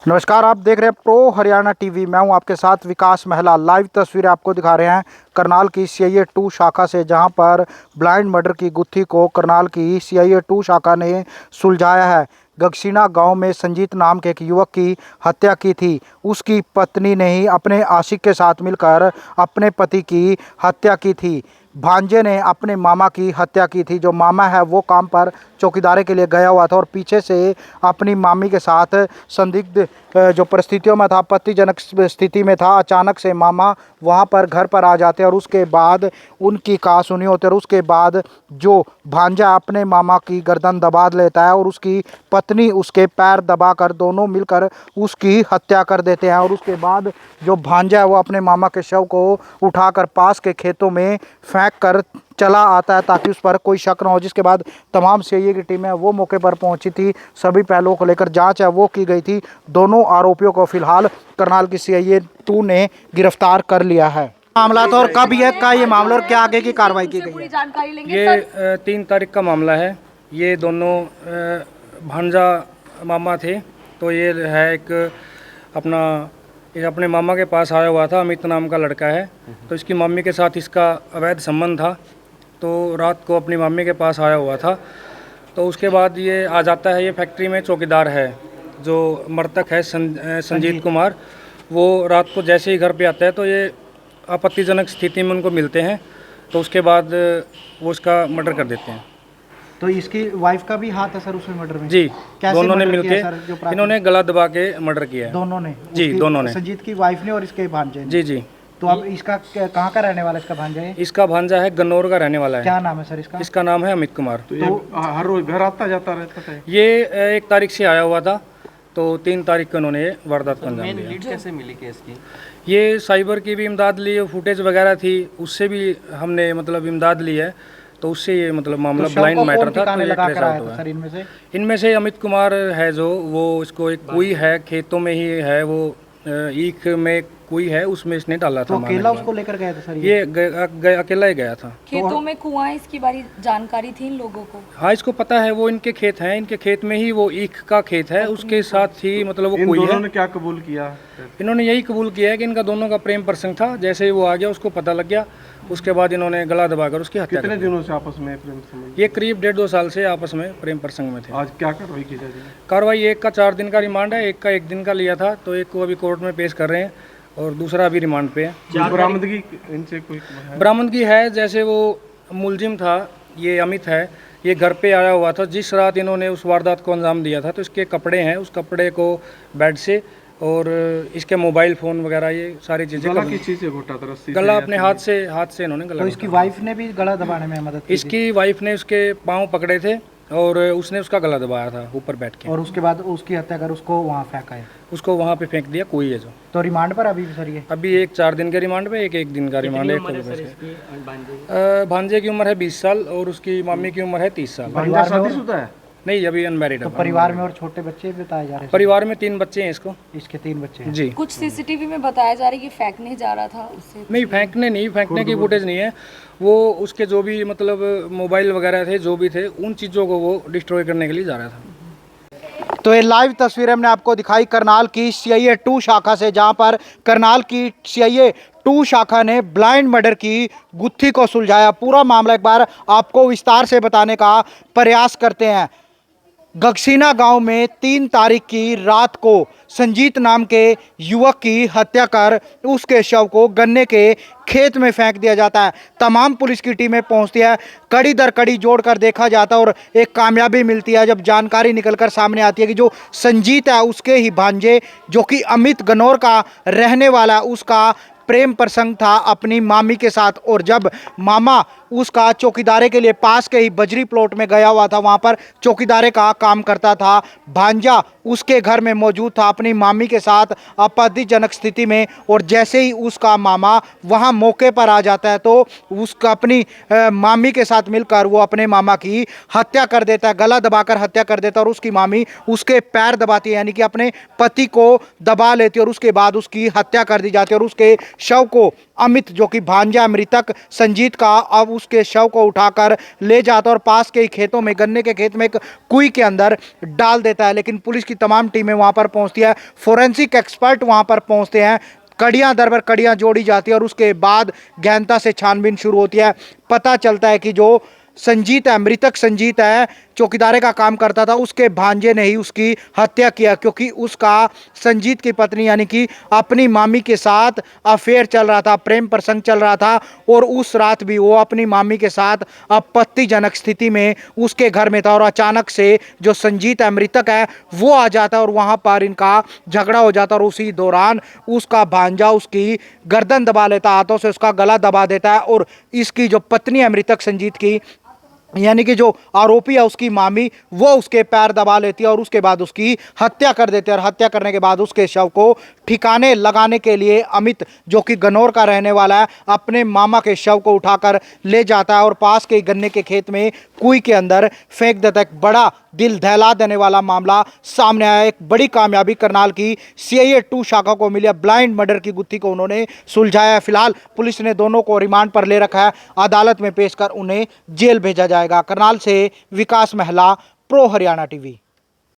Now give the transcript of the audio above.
नमस्कार, आप देख रहे हैं प्रो हरियाणा टीवी। मैं हूं आपके साथ विकास महला। लाइव तस्वीरें आपको दिखा रहे हैं करनाल की सीआईए 2 शाखा से, जहां पर ब्लाइंड मर्डर की गुत्थी को करनाल की सीआईए 2 शाखा ने सुलझाया है। गगसीना गांव में संजीत नाम के एक युवक की हत्या की थी। उसकी पत्नी ने ही अपने आशिक के साथ मिलकर अपने पति की हत्या की थी। भांजे ने अपने मामा की हत्या की थी। जो मामा है वो काम पर चौकीदारी के लिए गया हुआ था और पीछे से अपनी मामी के साथ संदिग्ध जो परिस्थितियों में था, आपत्तिजनक स्थिति में था। अचानक से मामा वहां पर घर पर आ जाते और उसके बाद उनकी कहा सुनी होती और उसके बाद जो भांजा अपने मामा की गर्दन दबा लेता है और उसकी पत्नी उसके पैर दबाकर दोनों मिलकर उसकी हत्या कर देते हैं। और उसके बाद जो भांजा है वो अपने मामा के शव को उठाकर पास के खेतों में फेंक कर चला आता है ताकि उस पर कोई शक न हो। जिसके बाद तमाम सीआईए की टीमें वो मौके पर पहुंची थी। सभी पहलुओं को लेकर जांच है वो की गई थी। दोनों आरोपियों को फिलहाल करनाल की सीआईए 2 ने गिरफ्तार कर लिया है। मामला तो और कब ये मामला और क्या आगे की कार्रवाई की गई है? ये 3 तारीख का मामला है। ये दोनों भांजा मामा थे। तो ये है एक अपने मामा के पास आया हुआ था। अमित नाम का लड़का है। तो इसकी मम्मी के साथ इसका अवैध संबंध था। तो रात को अपनी मम्मी के पास आया हुआ था। तो उसके बाद ये आ जाता है। ये फैक्ट्री में चौकीदार है। जो मृतक है संजीत कुमार, वो रात को जैसे ही घर पे आता है तो ये आपत्तिजनक स्थिति में उनको मिलते हैं। तो उसके बाद वो उसका मर्डर कर देते हैं। तो इसकी वाइफ का भी हाथ है सर उसमें मर्डर में? जी, दोनों ने मिलके इन्होंने गला दबा के मर्डर किया है। दोनों ने? जी, दोनों ने। संजीत की वाइफ ने और इसके भांजे ने? जी जी। तो अब इसका कहाँ का रहने वाला इसका भांजा है? इसका भांजा है गन्नौर का रहने वाला है। क्या नाम है सर इसका? इसका नाम है अमित कुमार। तो हर रोज घर आता जाता रहता था? ये 1 तारीख से आया हुआ था। तो 3 तारीख को उन्होंने वारदात को अंजाम दिया। लीड कैसे मिली केस की? ये साइबर की भी इमदाद ली, फुटेज वगैरह थी, उससे भी हमने मतलब इमदाद ली है। तो उससे ये मतलब मामला ब्लाइंड मैटर था। तो ये ट्रेस आउट हुआ है। इनमें से अमित कुमार है जो वो इसको एक कुई है, खेतों में ही है वो, ईख में कुई है, उसमें इसने डाला था। तो अकेला उसको लेकर गया था सर? ये अकेला ही गया था। खेतों में कुआं है, इसकी बारी जानकारी थी इन लोगों को? हाँ, इसको पता है। वो इनके खेत हैं, इनके खेत में ही वो ईख का खेत है, उसके साथ ही मतलब वो कोई है। दोनों ने क्या कबूल किया? इन्होंने यही कबूल किया है कि इनका दोनों का प्रेम प्रसंग था। जैसे ही वो आ गया उसको पता लग गया, उसके बाद इन्होंने गला दबाकर उसकी हत्या कर दी। कितने दिनों से आपस में प्रेम संबंध? ये करीब 1.5-2 साल से आपस में प्रेम प्रसंग में थे। आज क्या कार्रवाई की जाएगी? कार्रवाई एक का 4 दिन का रिमांड है, एक का 1 दिन का लिया था। तो एक को अभी कोर्ट में पेश कर रहे हैं और दूसरा अभी रिमांड पे है। बरामदगी इनसे कोई बरामदगी है, जैसे वो मुलजिम था, ये अमित है, ये घर पे आया हुआ था जिस रात इन्होंने उस वारदात को अंजाम दिया था। तो इसके कपड़े हैं, उस कपड़े को बेड से और इसके मोबाइल फ़ोन वगैरह, ये सारी चीज़ें। गला किस चीज़ से घोटा था? रस्सी? गला अपने हाथ से इन्होंने गला। तो इसकी वाइफ ने भी गला दबाने में मदद की? इसकी वाइफ ने उसके पाँव पकड़े थे और उसने उसका गला दबाया था ऊपर बैठ के। और उसके बाद उसकी हत्या कर उसको वहाँ फेंका है? उसको वहाँ पे फेंक दिया। कोई है जो। तो रिमांड पर अभी भी सर ये? अभी एक 4 दिन के रिमांड पे, एक दिन का रिमांड है। भांजे की उम्र है 20 साल और उसकी मम्मी की उम्र है 30 साल। परिवार में शादीशुदा है? नहीं, अभी अनमैरिड तो है। परिवार में और छोटे बच्चे भी बताए जा रहे हैं? परिवार में 3 बच्चे हैं इसको। इसके 3 बच्चे हैं जी। कुछ सीसीटीवी में बताया जा रहा है कि फेंकने जा रहा था उससे? नहीं, फेंकने की फुटेज नहीं है। वो उसके जो भी मतलब मोबाइल वगैरह थे, जो भी थे, उन चीज़ों को वो डिस्ट्रॉय करने के लिए जा रहा था। तो ये लाइव तस्वीरें हमने आपको दिखाई करनाल की सीआईए 2 शाखा से, जहां पर करनाल की सीआईए 2 शाखा ने ब्लाइंड मर्डर की गुत्थी को सुलझाया। पूरा मामला एक बार आपको विस्तार से बताने का प्रयास करते हैं। गगसीना गांव में 3 तारीख की रात को संजीत नाम के युवक की हत्या कर उसके शव को गन्ने के खेत में फेंक दिया जाता है। तमाम पुलिस की टीमें पहुंचती है, कड़ी दर कड़ी जोड़कर देखा जाता है और एक कामयाबी मिलती है जब जानकारी निकलकर सामने आती है कि जो संजीत है उसके ही भांजे, जो कि अमित गन्नौर का रहने वाला, उसका प्रेम प्रसंग था अपनी मामी के साथ। और जब मामा उसका चौकीदारे के लिए पास के ही बजरी प्लॉट में गया हुआ था, वहां पर चौकीदारे का काम करता था, भांजा उसके घर में मौजूद था अपनी मामी के साथ आपत्तिजनक स्थिति में। और जैसे ही उसका मामा वहां मौके पर आ जाता है तो उसका अपनी मामी के साथ मिलकर वो अपने मामा की हत्या कर देता है, गला दबाकर हत्या कर देता है। और उसकी मामी उसके पैर दबाती है, यानी कि अपने पति को दबा लेती है और उसके बाद उसकी हत्या कर दी जाती है और उसके शव को अमित जो कि भांजा मृतक संजीत का, अब उसके शव को उठाकर ले जाता और पास के ही खेतों में, गन्ने के खेत में एक कुएं के अंदर डाल देता है। लेकिन पुलिस की तमाम टीमें वहां पर पहुंचती है, फोरेंसिक एक्सपर्ट वहां पर पहुंचते हैं, कड़ियां दर पर कड़ियां जोड़ी जाती है और उसके बाद गहनता से छानबीन शुरू होती है। पता चलता है कि जो संजीत है, मृतक संजीत है, चौकीदारे का काम करता था, उसके भांजे ने ही उसकी हत्या किया, क्योंकि उसका संजीत की पत्नी यानी कि अपनी मामी के साथ अफेयर चल रहा था, प्रेम प्रसंग चल रहा था। और उस रात भी वो अपनी मामी के साथ आपत्तिजनक स्थिति में उसके घर में था और अचानक से जो संजीत है, मृतक है, वो आ जाता है और वहां पर इनका झगड़ा हो जाता है। और उसी दौरान उसका भांजा उसकी गर्दन दबा लेता, हाथों से उसका गला दबा देता है और इसकी जो पत्नी है मृतक संजीत की, यानी कि जो आरोपी है उसकी मामी, वो उसके पैर दबा लेती है और उसके बाद उसकी हत्या कर देते हैं। और हत्या करने के बाद उसके शव को ठिकाने लगाने के लिए अमित जो कि गनौर का रहने वाला है, अपने मामा के शव को उठाकर ले जाता है और पास के गन्ने के खेत में कुएं के अंदर फेंक देता है। एक बड़ा दिल दहला देने वाला मामला सामने आया। एक बड़ी कामयाबी करनाल की CIA 2 शाखा को मिली है। ब्लाइंड मर्डर की गुत्थी को उन्होंने सुलझाया है। फिलहाल पुलिस ने दोनों को रिमांड पर ले रखा है, अदालत में पेश कर उन्हें जेल भेजा जाएगा। करनाल से विकास महला, प्रो हरियाणा टीवी।